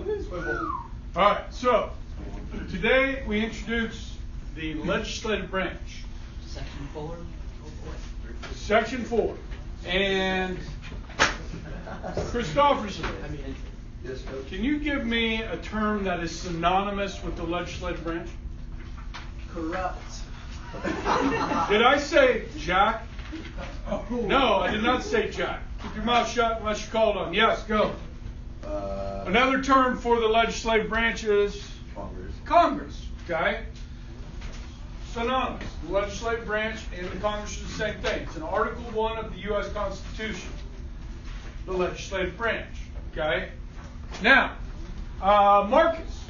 All right, so today we introduce the legislative branch. Section 4. Oh boy. Section 4. And Christofferson, can you give me a term that is synonymous with the legislative branch? Corrupt. Did I say Jack? No, I did not say Jack. Keep your mouth shut unless you're called on. Yes, go. Another term for the legislative branch is Congress. Okay? Synonymous. The legislative branch and the Congress are the same thing. It's in Article 1 of the U.S. Constitution. The legislative branch. Okay? Now, Marcus,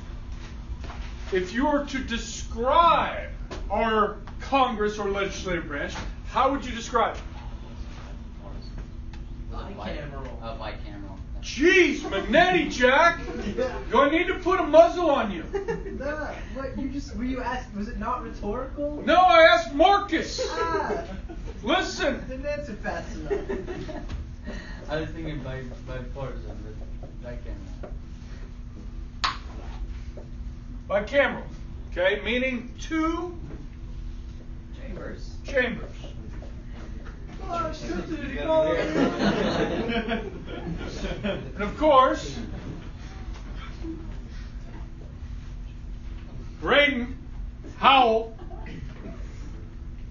if you were to describe our Congress or legislative branch, how would you describe it? Bicameral. Jeez, Magnetti, Jack! Do I need to put a muzzle on you? What you just were you asked? Was it not rhetorical? No, I asked Marcus. Listen. Didn't answer fast enough. I was thinking bipartisan, but bicameral. Bicameral. Okay, meaning two chambers. And of course, Braden, Howell,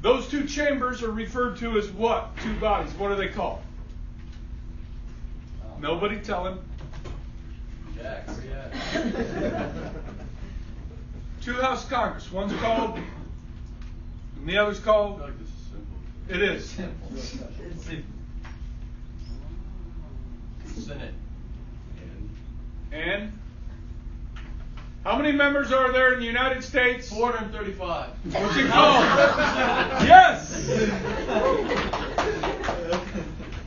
those two chambers are referred to as what? Two bodies. What are they called? Nobody tell him. Two House of Congress. One's called, and the other's called. I feel like this is simple. It is. Senate. And how many members are there in the United States? 435. What's it called? Yes!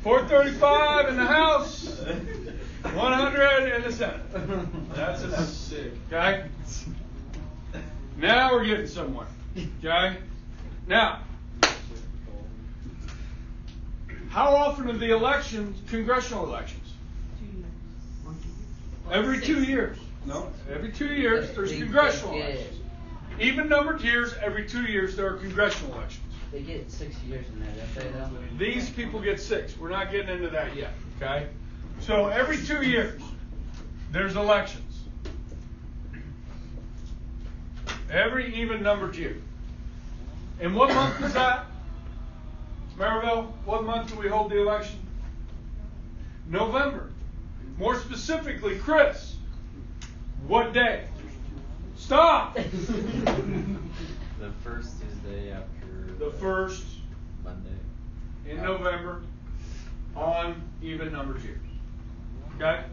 435 in the House, 100 in the Senate. That's enough. Sick. Okay? Now we're getting somewhere. Okay? Now, how often are the elections, congressional elections? Every 2 years. No, every 2 years there's congressional elections. Even numbered years, every 2 years there are congressional elections. They get 6 years in there, don't they though? These people get 6. We're not getting into that yet. Okay? So every 2 years there's elections. Every even numbered year. And what month is that? Maryville, what month do we hold the election? November. More specifically, Chris, what day? Stop! The first Tuesday after The first Monday. in November on even numbered years. Okay?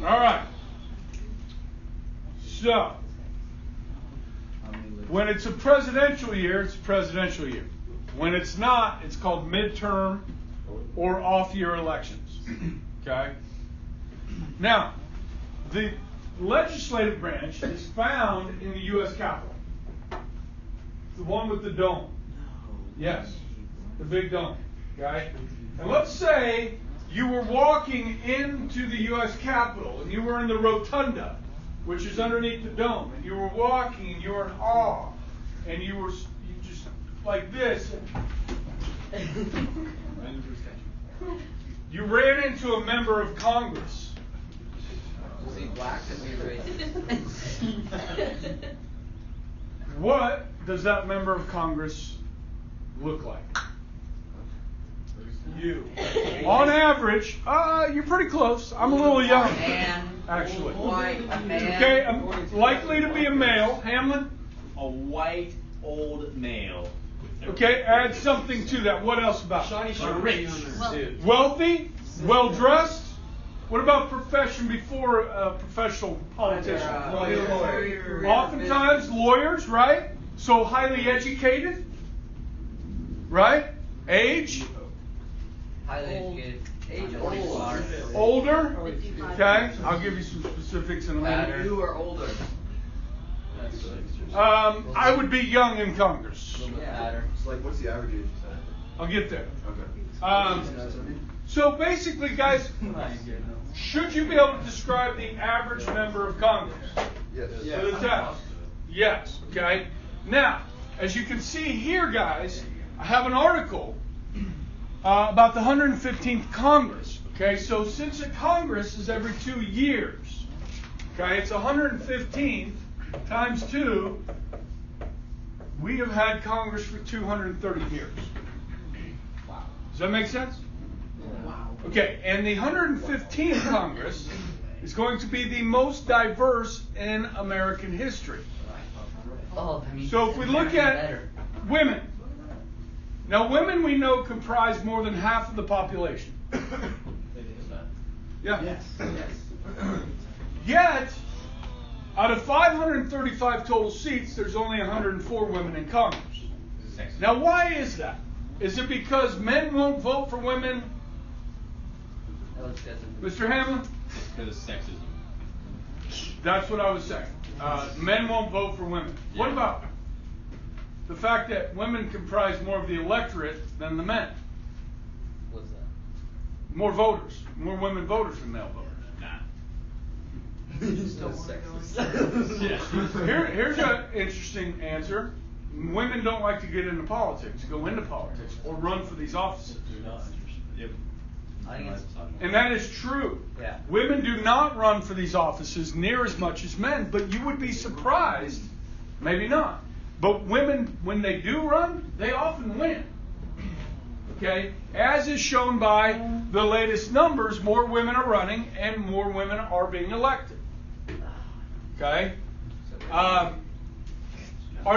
All right. So, when it's a presidential year, it's a presidential year. When it's not, it's called midterm or off-year elections. Okay? Now, the legislative branch is found in the U.S. Capitol. The one with the dome. Yes, the big dome. Okay? And let's say you were walking into the U.S. Capitol and you were in the rotunda, which is underneath the dome, and you were walking and you were in awe, and you just like this. You ran into a member of Congress. Was he black and we raised? What does that member of Congress look like? You. On average, you're pretty close. I'm a little young, actually. White, a man. Okay, I'm likely to be a male. Hamlin? A white old male. Okay, add something to that. What else about it? Rich. Wealthy? Well-dressed? What about profession before a professional politician? Lawyer. Oftentimes lawyers, right? So highly educated, right? Age? Highly educated. Age Older? Okay, I'll give you some specifics in a minute. You are older. I would be young in Congress. Matter. It's like, what's the average age? I'll get there. Okay. So basically, guys, should you be able to describe the average member of Congress? Yes. For the test? Yes. Okay. Now, as you can see here, guys, I have an article about the 115th Congress. Okay, so since a Congress is every 2 years, okay, it's 115 times 2. We have had Congress for 230 years. Wow. Does that make sense? Wow. Okay, and the 115th Congress is going to be the most diverse in American history. Oh, that means So if we look at better. women, now women we know comprise more than half of the population. Yeah. Yes. Yet, out of 535 total seats, there's only 104 women in Congress. Now, why is that? Is it because men won't vote for women? That was just Mr. Hamlin? Because of sexism. That's what I was saying. Men won't vote for women. What Yeah. about the fact that women comprise more of the electorate than the men? What's that? More voters, more women voters than male voters. Here's an interesting answer. Women don't like to get into politics, go into politics, or run for these offices. Yep. I think it's And that is true. Yeah. Women do not run for these offices near as much as men, but you would be surprised, maybe not. But women, when they do run, they often win. Okay? As is shown by the latest numbers, more women are running and more women are being elected. Okay? Are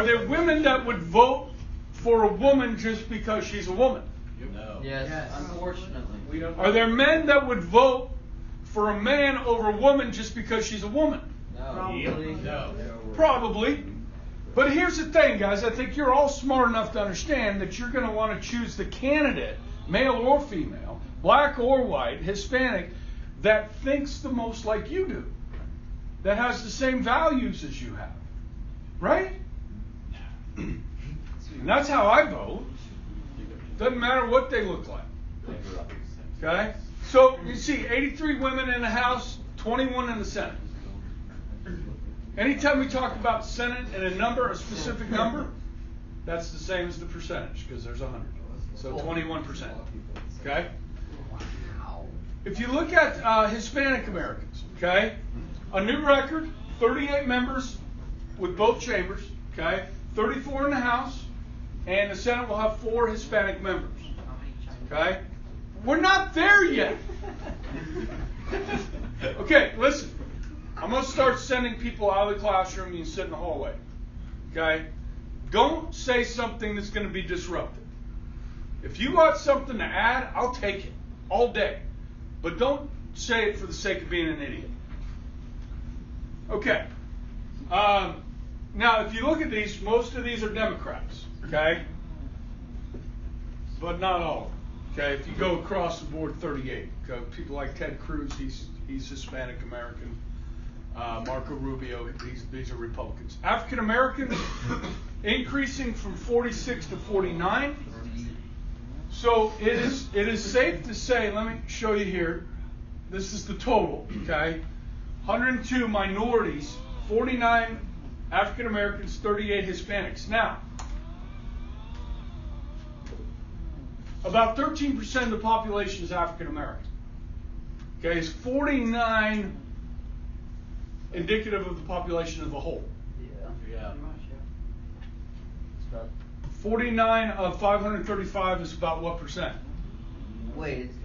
there women that would vote for a woman just because she's a woman? No. Yes, Yes. unfortunately. Are there men that would vote for a man over a woman just because she's a woman? Probably. No. Probably. But here's the thing, guys. I think you're all smart enough to understand that you're going to want to choose the candidate, male or female, black or white, Hispanic, that thinks the most like you do, that has the same values as you have. Right? And that's how I vote. Doesn't matter what they look like. Okay? So, you see, 83 women in the House, 21 in the Senate. Anytime we talk about Senate and a number, a specific number, that's the same as the percentage, because there's 100. So 21%. Okay? If you look at Hispanic Americans, okay, a new record, 38 members with both chambers, okay, 34 in the House, and the Senate will have 4 Hispanic members. Okay? We're not there yet. Okay, listen. I'm going to start sending people out of the classroom and you sit in the hallway. Okay? Don't say something that's going to be disruptive. If you got something to add, I'll take it all day. But don't say it for the sake of being an idiot. Okay. Now, if you look at these, most of these are Democrats. Okay? But not all of them. Okay? If you go across the board, 38. Okay? People like Ted Cruz, he's Hispanic American. Marco Rubio, these are Republicans. African Americans increasing from 46 to 49. So it is safe to say, let me show you here. This is the total, okay? 102 minorities, 49 African Americans, 38 Hispanics. Now, about 13% of the population is African American. Okay, is 49 indicative of the population as a whole? Yeah. 49 of 535 is about what percent? Wait, it's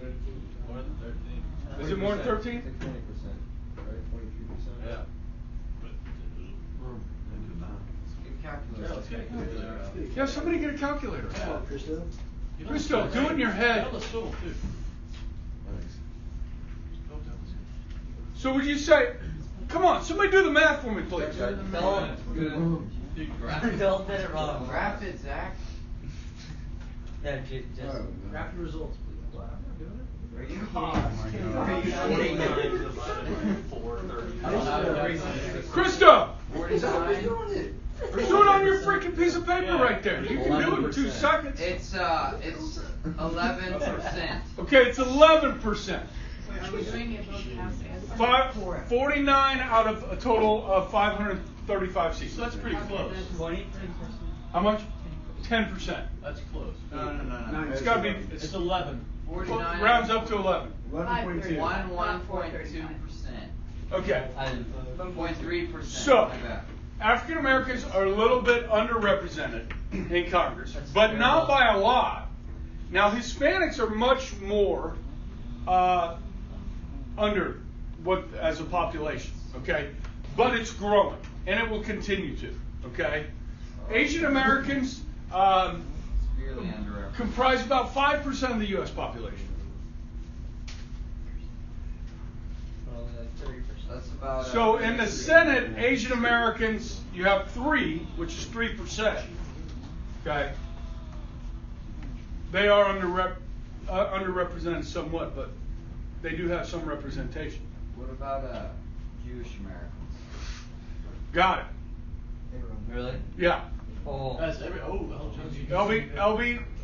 More than 13. Is it more than 13? 20%, right? 23%. Yeah. Yeah, somebody get a calculator. Krista? Christo, do it in your head. Tell the Swivl, too. So would you say, come on, somebody do the math for me, please. Bill did it wrong. Graph it, Zach. Yeah, just Graph the results, please. What? I'm not doing it. Are you Krista! 49. Do it on your freaking piece of paper Yeah. right there. You can do it in 2 11%. seconds. It's 11%. Okay, it's 11%. Are we doing it both House and Senate? 49 out of a total of 535 seats. So that's pretty close. 20%. How much? 10%. That's close. No. It's got to be. It's 11. 49. Rounds up to 11. 11.2. 1.2%. Okay. 0.3%. So, My bad. African Americans are a little bit underrepresented in Congress, That's but fair not enough. by a lot. Now, Hispanics are much more under what as a population, okay? But it's growing, and it will continue to, okay? Asian Americans Severely underrepresented. comprise about 5% of the U.S. population. Probably like 30%. That's about. So in the Senate, Asian Americans, you have 3, which is 3%. Okay. They are underrepresented somewhat, but they do have some representation. What about Jewish Americans? Got it. Really? Yeah. Oh. That's every. Oh,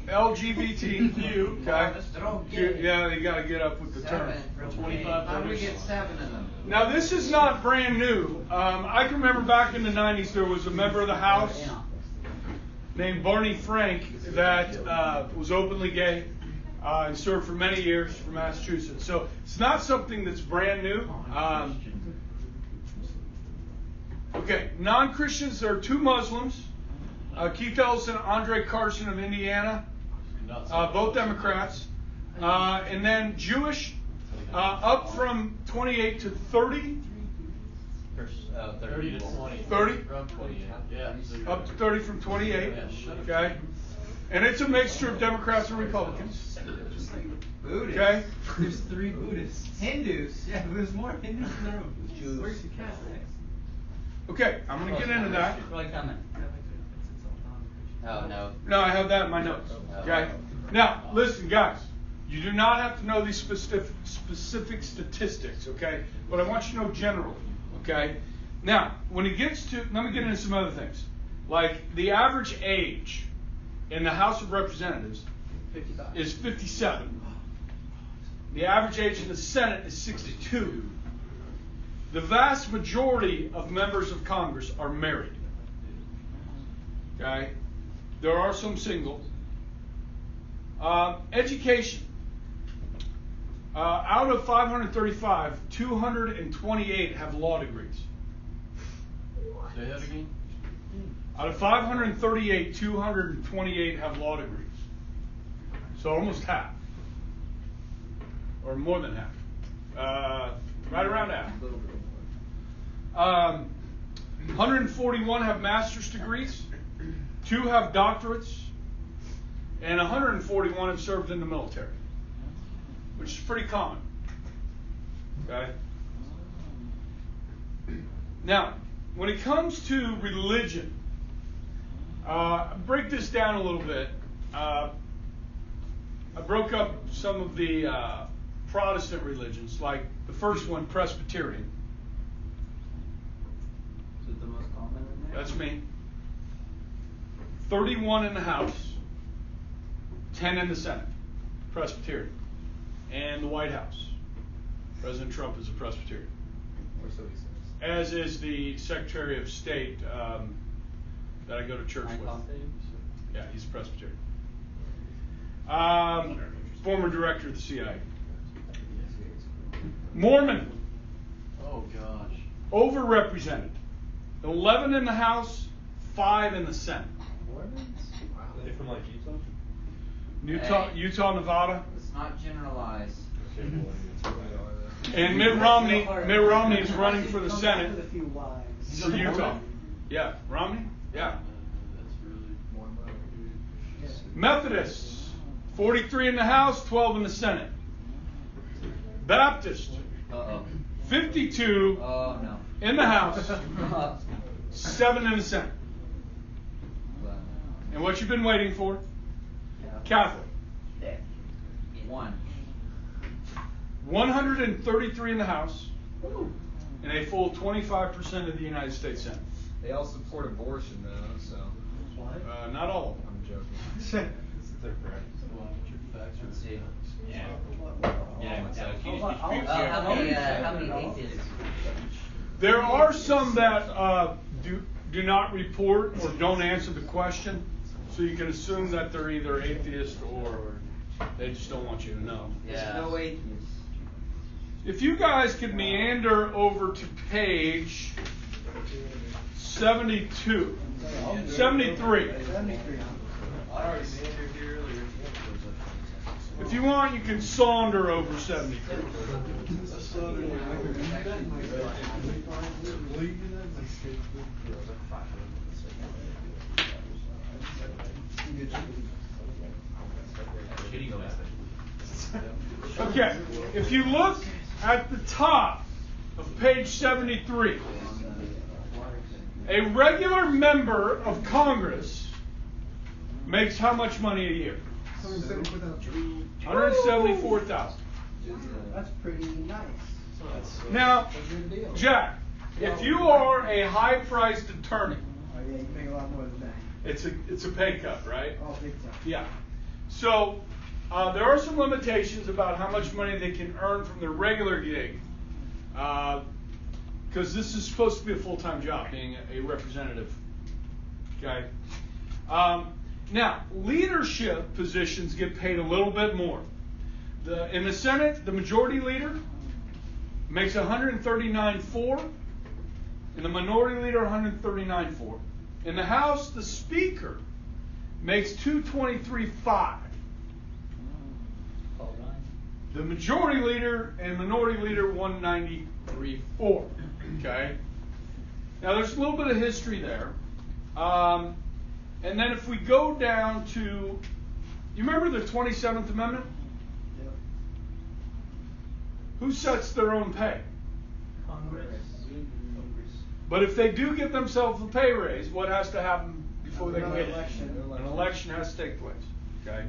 LGBTQ. Okay. They don't get it. Yeah, you got to get up with the term. 25 How do we voters. get 7 of them? Now this is not brand new. I can remember back in the 90s there was a member of the House named Barney Frank that was openly gay and served for many years for Massachusetts. So it's not something that's brand new. Okay, non-Christians, there are 2 Muslims, Keith Ellison, Andre Carson of Indiana, Nuts. both Democrats. And then Jewish, up from 28 to 30. 30 to 20. 30? Around 28. Yeah. So you're Up to 30 from 28. Yeah, shut up. Okay. And it's a mixture of Democrats and Republicans. Buddhists. Okay. There's 3 Buddhists. Hindus. Yeah, there's more Hindus in the room. Jews. Where's the Catholics? Okay, I'm going to get into that. Really coming. Oh, no. No, I have that in my notes. Okay. Now, listen, guys. You do not have to know these specific statistics, okay? But I want you to know generally, okay? Now, when it gets to, let me get into some other things. Like the average age in the House of Representatives is 57. The average age in the Senate is 62. The vast majority of members of Congress are married. Okay? There are some single. Education. Out of 535, 228 have law degrees. Say that again. Out of 538, 228 have law degrees. So almost half. Or more than half. Right around half. 141 have master's degrees. 2 have doctorates. And 141 have served in the military, which is pretty common. Okay? Now, when it comes to religion, break this down a little bit. I broke up some of the Protestant religions, like the first one, Presbyterian. Is it the most common in there? That's me. 31 in the House, 10 in the Senate, Presbyterian. And the White House. President Trump is a Presbyterian. Or so he says. As is the Secretary of State that I go to church Mike with. Pompeo? Yeah, he's a Presbyterian. Former director of the CIA. Mormon, Oh gosh. overrepresented. 11 in the House, 5 in the Senate. They from like Utah, Nevada. Let's not generalize. And Mitt Romney is running for the Senate With a few wives. for Utah. Yeah, Romney? Yeah. That's really. Methodists, 43 in the House, 12 in the Senate. Baptist, Uh-oh. 52 Oh, no. in the House, 7 in the Senate. And what you've been waiting for? Catholic, 1. 133 in the House, and a full 25% of the United States Senate. They all support abortion though, so Not all of them. I'm joking. This is their practice. Let's see. Yeah. Yeah, Yeah. so Can you Hold on, speak I'll- How many atheists? There are some that do not report or don't answer the question, so you can assume that they're either atheist or they just don't want you to know. There's no atheists. If you guys could meander over to page 72, 73. 73. If you want, you can saunter over 73. Okay, if you look at the top of page 73, a regular member of Congress makes how much money a year? $174,000. That's pretty nice. Now, Jack, if you are a high-priced attorney, Oh yeah, you make a lot more than that. it's a pay cut, right? Oh, big time. Yeah. So there are some limitations about how much money they can earn from their regular gig, because this is supposed to be a full-time job, being a representative. Okay. Now, leadership positions get paid a little bit more. In the Senate, the majority leader makes $139,400, and the minority leader $139,400. In the House, the Speaker makes $223,500. The majority leader and minority leader $193,400. Okay. Now there's a little bit of history there, and then if we go down to, you remember the 27th Amendment? Yep. Who sets their own pay? Congress. But if they do get themselves a pay raise, what has to happen before they Another get it? election. An election has to take place. Okay.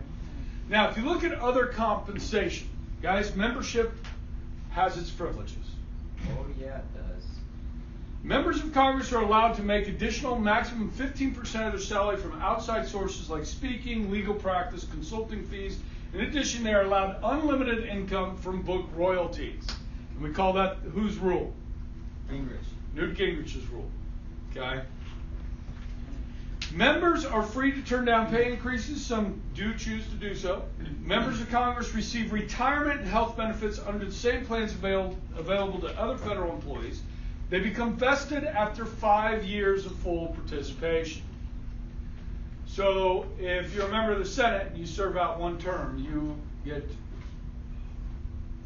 Now, if you look at other compensation, guys, membership has its privileges. Oh yeah, it does. Members of Congress are allowed to make additional maximum 15% of their salary from outside sources like speaking, legal practice, consulting fees. In addition, they are allowed unlimited income from book royalties. And we call that whose rule? Gingrich. Newt Gingrich's rule. Okay? Members are free to turn down pay increases. Some do choose to do so. Members of Congress receive retirement and health benefits under the same plans available to other federal employees. They become vested after 5 years of full participation. So if you're a member of the Senate and you serve out one term,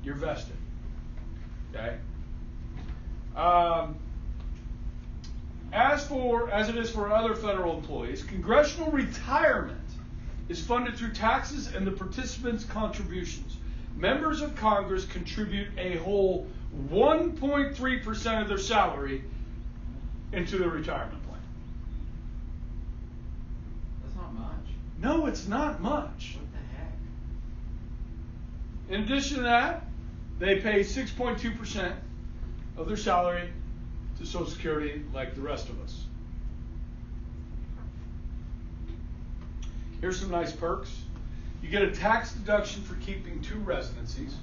you're vested. Okay? As it is for other federal employees, congressional retirement is funded through taxes and the participants' contributions. Members of Congress contribute a whole 1.3% of their salary into their retirement plan. That's not much. No, it's not much. What the heck? In addition to that, they pay 6.2% of their salary to Social Security like the rest of us. Here's some nice perks. You get a tax deduction for keeping 2 residencies.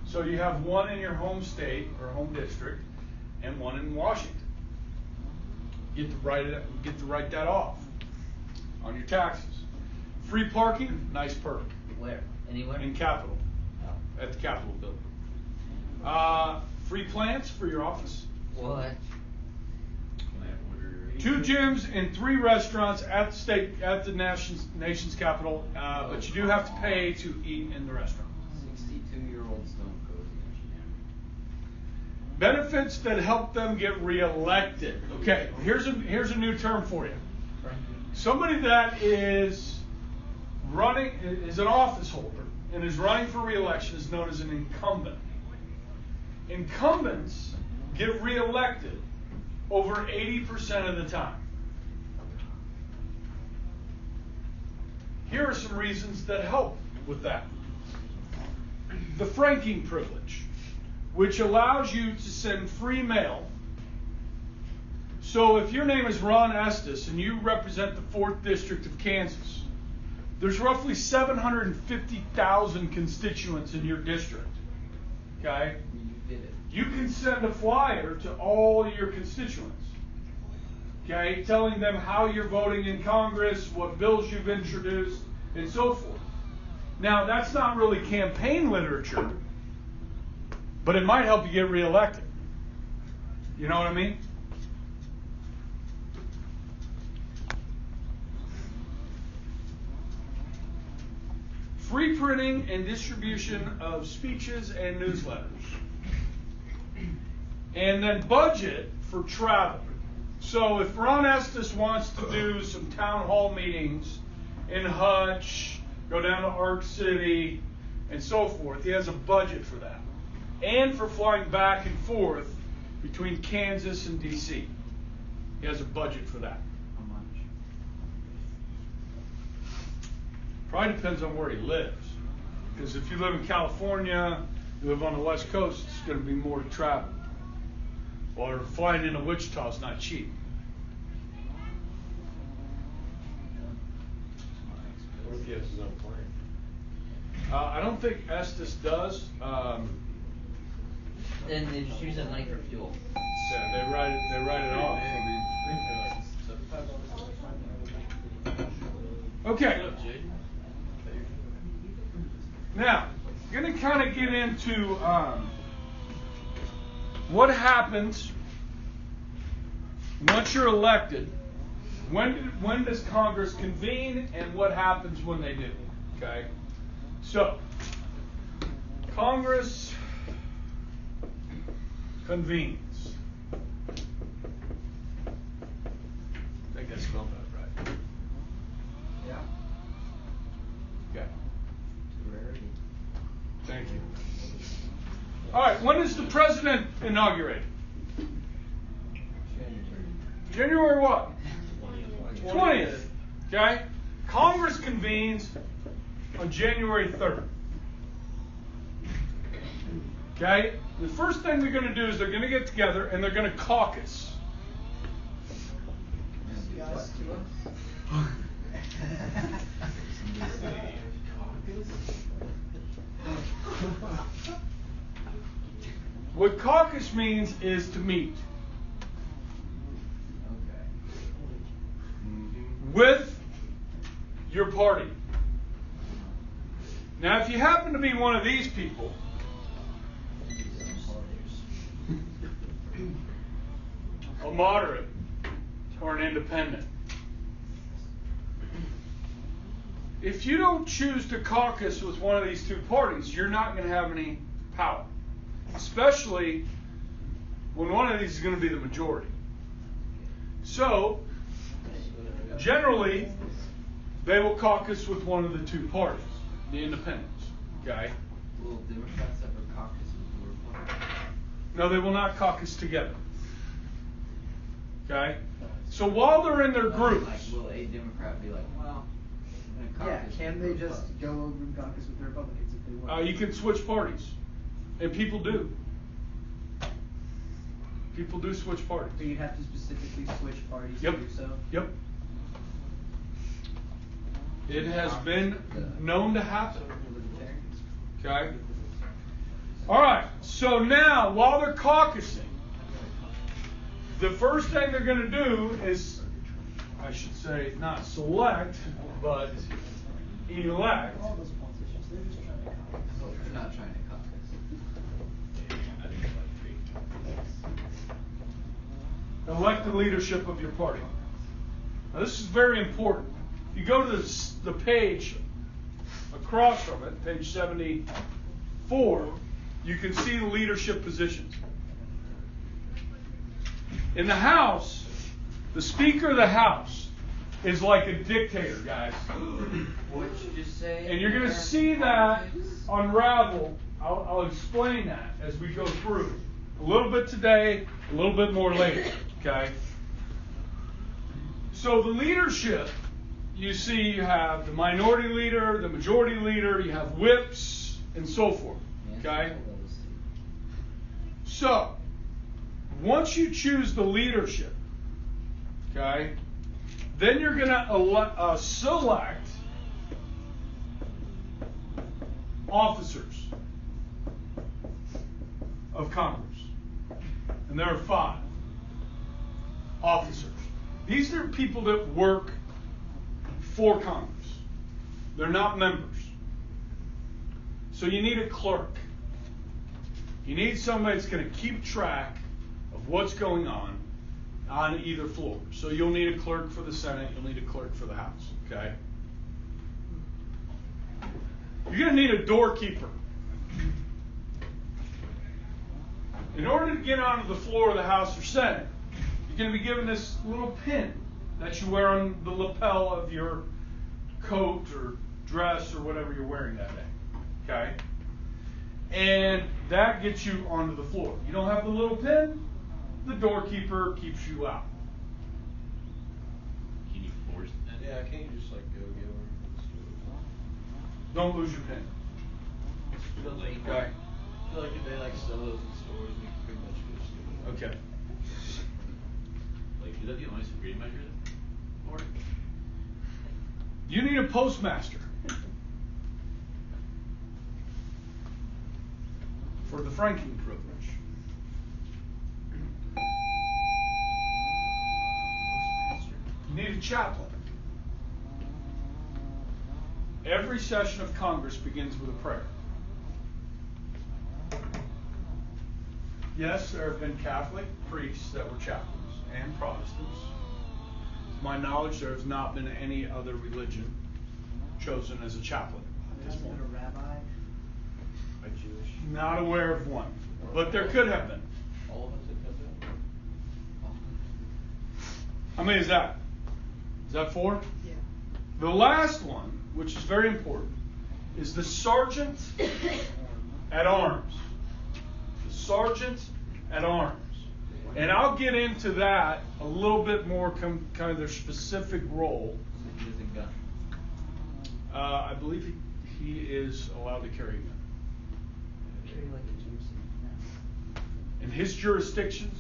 So you have one in your home state or home district and one in Washington. You get to write that off on your taxes. Free parking, nice perk. Where? Anywhere? In Capitol, Oh. at the Capitol building. Free plants for your office. What? 2 gyms and 3 restaurants at the nation's capital, but you do have to pay to eat in the restaurant. 62-year-old Stone Cozy engineer. Benefits that help them get reelected. Okay, here's a new term for you. Somebody that is an office holder and is running for reelection is known as an incumbent. Incumbents get reelected over 80% of the time. Here are some reasons that help with that. The franking privilege, which allows you to send free mail So if your name is Ron Estes and you represent the 4th District of Kansas, there's roughly 750,000 constituents in your district. Okay? You did it. You can send a flyer to all your constituents. Okay? Telling them how you're voting in Congress, what bills you've introduced, and so forth. Now, that's not really campaign literature, but it might help you get reelected. You know what I mean? Free printing and distribution of speeches and newsletters. And then budget for travel. So if Ron Estes wants to do some town hall meetings in Hutch, go down to Arc City, and so forth, he has a budget for that. And for flying back and forth between Kansas and DC. He has a budget for that. How much? Probably depends on where he lives. Because if you live in California, you live on the West Coast, it's going to be more to travel. Or flying into Wichita is not cheap. What if he has his own plane? I don't think Estes does. Then they just use that money for fuel. Yeah, they write it off. Okay. What's up, Jay? Now, going to kind of get into what happens once you're elected. When does Congress convene, and what happens when they do? Okay. So, Congress convenes. I think I spelled that right. Yeah. Okay. Rarity. Thank you. All right. When is the president inaugurated? January what? 20th. Okay. Congress convenes on January 3rd. Okay. The first thing they're going to do is they're going to get together and they're going to caucus. Guys, What caucus means is to meet Okay. with your party. Now, if you happen to be one of these people, a moderate or an independent, if you don't choose to caucus with one of these two parties, you're not going to have any power, especially when one of these is going to be the majority. So, generally, they will caucus with one of the two parties, the independents. Okay? Will Democrats ever caucus with Republicans? No, they will not caucus together. Okay? So while they're in their groups, Like, will a Democrat be like, well, I'm gonna yeah, caucus can with they the just Republicans? go over and caucus with the Republicans if they want? you can switch parties. And people do. People do switch parties. So you'd have to specifically switch parties Yep. to do so? Yep. It has been known to happen. Okay? All right. So now, while they're caucusing, the first thing they're going to do is, I should say, not select, but elect All those politicians, they're just trying to caucus. They're not trying to caucus. elect the leadership of your party. Now, this is very important. If you go to the page across from it, page 74, you can see the leadership positions. In the House, the Speaker of the House is like a dictator, guys. What'd you just say? And you're going to see that unravel. I'll explain that as we go through. A little bit today, a little bit more later. Okay? So the leadership, you see you have the minority leader, the majority leader, you have whips, and so forth. Okay? So, once you choose the leadership, Okay? Then you're going to select officers of Congress. And there are 5 officers. These are people that work for Congress. They're not members. So you need a clerk. You need somebody that's going to keep track of what's going on either floor. So you'll need a clerk for the Senate. You'll need a clerk for the House. Okay? You're going to need a doorkeeper. In order to get onto the floor of the House or Senate, you're going to be given this little pin that you wear on the lapel of your coat or dress or whatever you're wearing that day. Okay? And that gets you onto the floor. You don't have the little pin, the doorkeeper keeps you out. Can you force that? Yeah, can't you just like go get one from the store? Don't lose your pin. Okay. I feel like if they like sell those in stores, we can pretty much go steal it. Okay. Like, is that the only security measure for it? You need a postmaster for the franking privilege. You need a chaplain. Every session of Congress begins with a prayer. Yes, there have been Catholic priests that were chaplains and Protestants. To my knowledge, there has not been any other religion chosen as a chaplain at this There's point. been a rabbi. By Jewish. Not aware of one, but there could have been. All of us have done that? How many is that? Is that 4? Yeah. The last one, which is very important, is the sergeant at arms. The sergeant at arms. And I'll get into that a little bit more, kind of their specific role. So he has a gun. I believe he is allowed to carry a gun. Very like a Jameson. No. And his jurisdictions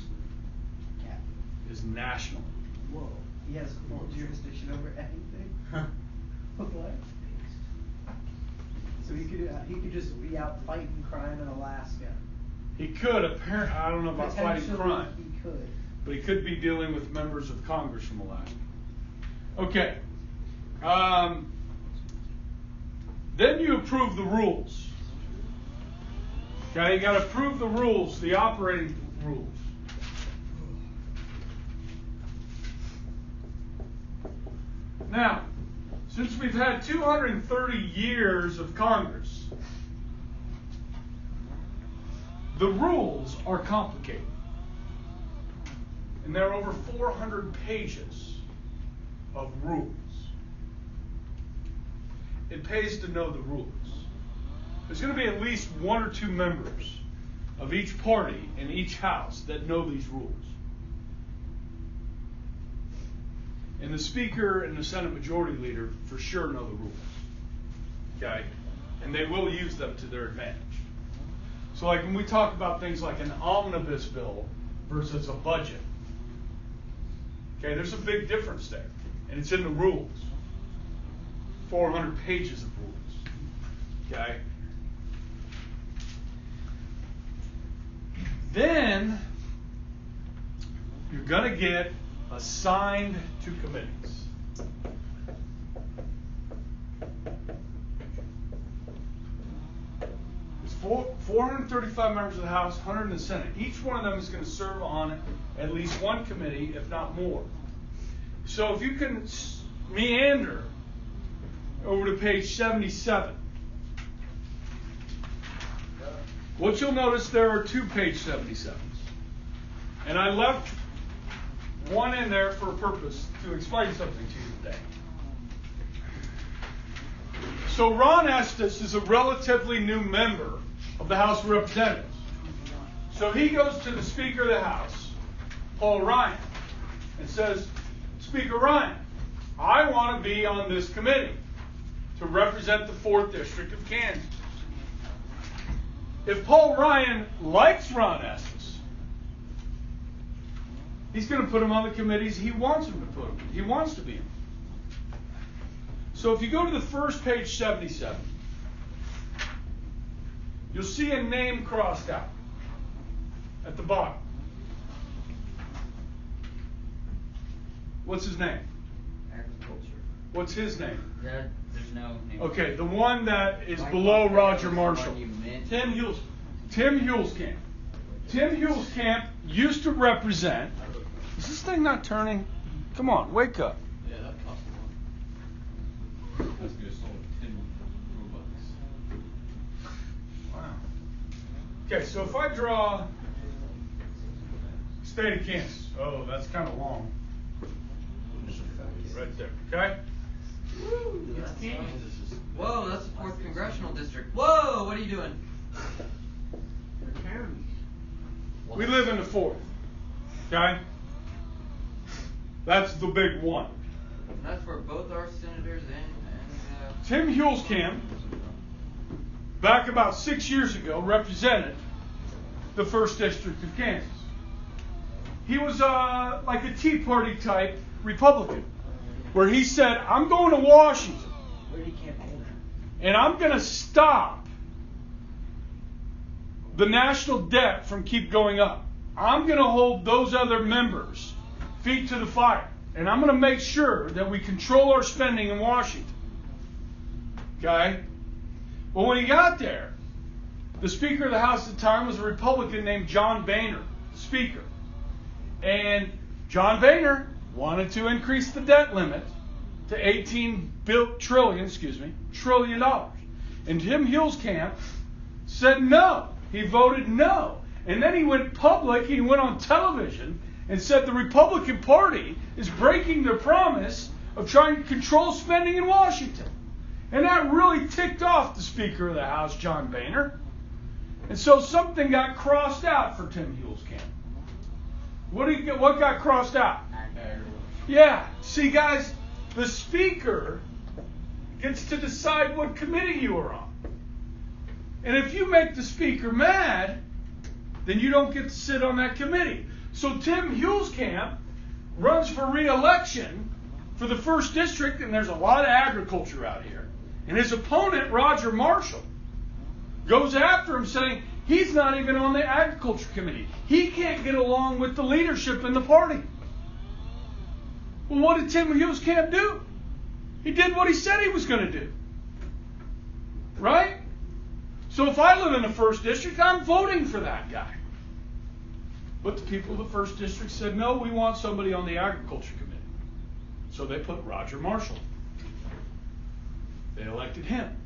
Yeah. is national. Whoa. He has full jurisdiction over anything. What? So he could just be out fighting crime in Alaska. He could, apparently, I don't know about fighting Potentially, crime, He could. but he could be dealing with members of Congress from Alaska. Okay. Then you approve the rules. Okay, you got to approve the rules, the operating rules. Now, since we've had 230 years of Congress, the rules are complicated. And there are over 400 pages of rules. It pays to know the rules. There's going to be at least 1 or 2 members of each party in each house that know these rules. And the Speaker and the Senate Majority Leader for sure know the rules. Okay? And they will use them to their advantage. So like when we talk about things like an omnibus bill versus a budget, okay, there's a big difference there. And it's in the rules. 400 pages of rules. Okay? Then you're going to get assigned to committees. There's 435 members of the House, 100 in the Senate. Each one of them is going to serve on at least one committee, if not more. So if you can meander over to page 77, what you'll notice there are 2 page 77s. And I left one in there for a purpose, to explain something to you today. So Ron Estes is a relatively new member of the House of Representatives. So he goes to the Speaker of the House, Paul Ryan, and says, Speaker Ryan, I want to be on this committee to represent the 4th District of Kansas. If Paul Ryan likes Ron Estes, He's going to put them on the committees he wants them to put them. He wants to be in. So if you go to the first page 77, you'll see a name crossed out at the bottom. What's his name? Agriculture. What's his name? There's no name. Okay, the one that is Like below that Roger was Marshall. one you meant. Tim Hulskamp. Tim Hulskamp used to represent. Is this thing not turning? Come on, wake up. Yeah, that costs a lot. That's good. Sold 10 Robux. Wow. Okay, so if I draw state of Kansas. Oh, that's kind of long. Right there. Okay? Whoa, that's the 4th congressional district. Whoa, what are you doing? We live in the 4th. Okay? That's the big one. And that's where both our senators and Tim Hulskamp, back about 6 years ago, represented the 1st District of Kansas. He was like a Tea Party type Republican, where he said, I'm going to Washington, Where did he campaign at? and I'm going to stop the national debt from keep going up. I'm going to hold those other members' feet to the fire, and I'm going to make sure that we control our spending in Washington. Okay? Well, when he got there, the Speaker of the House at the time was a Republican named John Boehner, Speaker. And John Boehner wanted to increase the debt limit to $18 trillion. And Tim Hulskamp said no. He voted no. And then he went public, he went on television and said the Republican Party is breaking their promise of trying to control spending in Washington. And that really ticked off the Speaker of the House, John Boehner. And so something got crossed out for Tim Hulskamp. What got crossed out? Yeah. See, guys, the Speaker gets to decide what committee you are on. And if you make the Speaker mad, then you don't get to sit on that committee. So Tim Hulskamp runs for re-election for the 1st District, and there's a lot of agriculture out here. And his opponent, Roger Marshall, goes after him saying he's not even on the Agriculture Committee. He can't get along with the leadership in the party. Well, what did Tim Hulskamp do? He did what he said he was going to do. Right? So if I live in the 1st District, I'm voting for that guy. But the people of the 1st District said, no, we want somebody on the Agriculture Committee. So they put Roger Marshall. They elected him.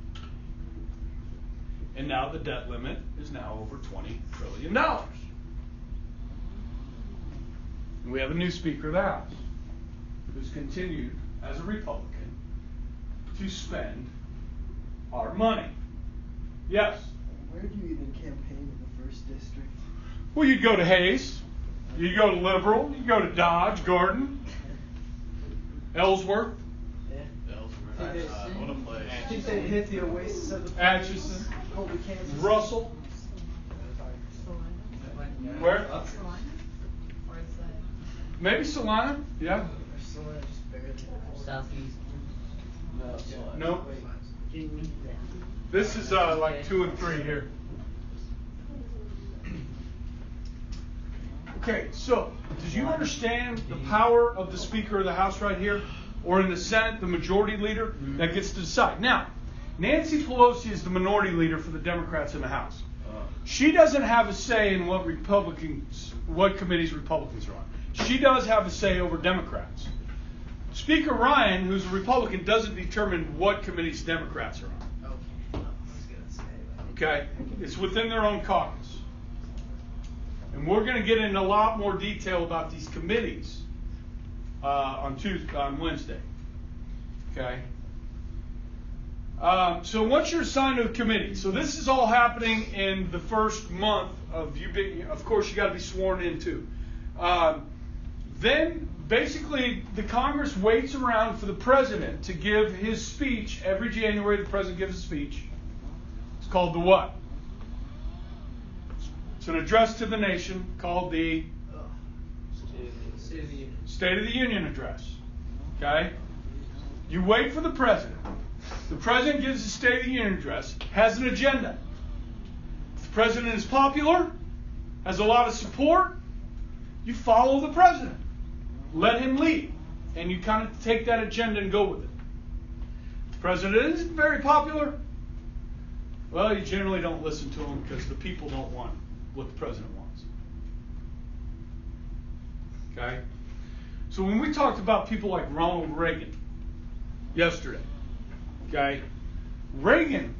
And now the debt limit is now over $20 trillion. And we have a new Speaker of the House who's continued as a Republican to spend our money. Yes? Where do you even campaign in the 1st District? Well, you'd go to Hayes. You'd go to Liberal. You'd go to Dodge, Garden, Ellsworth, What a place. I think they hit the oasis of the Atchison, Holy Kansas. Russell. Where? Salina? Or is that? Maybe Salina. Yeah. Or Salina, just barely. Southeast. Nope. Can you meet that? This is like 2 and 3 here. Okay, so did you understand the power of the Speaker of the House right here? Or in the Senate, the majority leader that gets to decide. Now, Nancy Pelosi is the minority leader for the Democrats in the House. She doesn't have a say in what committees Republicans are on. She does have a say over Democrats. Speaker Ryan, who's a Republican, doesn't determine what committees Democrats are on. Okay. I was gonna say that. Okay? It's within their own caucus. And we're going to get into a lot more detail about these committees on Wednesday. Okay? So once you're assigned to a committee, so this is all happening in the first month of you being, of course you got to be sworn in too. Then basically the Congress waits around for the president to give his speech. Every January the president gives a speech. It's called the what? It's an address to the nation called the State of the Union. State of the Union address. Okay? You wait for the president. The president gives the State of the Union address, has an agenda. If the president is popular, has a lot of support, you follow the president. Let him lead. And you kind of take that agenda and go with it. If the president isn't very popular, well, you generally don't listen to him because the people don't want what the president wants. Okay? So when we talked about people like Ronald Reagan yesterday, okay, Reagan,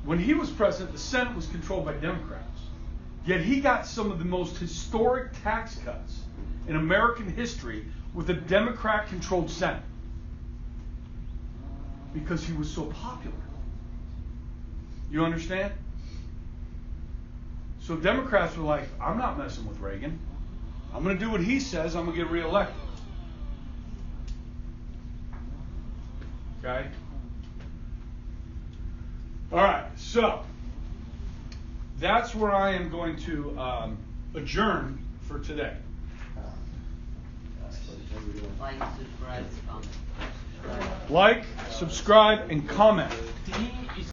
when he was president, the Senate was controlled by Democrats. Yet he got some of the most historic tax cuts in American history with a Democrat-controlled Senate because he was so popular. You understand? So Democrats were like, I'm not messing with Reagan. I'm going to do what he says. I'm going to get reelected. Okay? All right, so that's where I am going to adjourn for today. Like, subscribe, comment. Like, subscribe, and comment.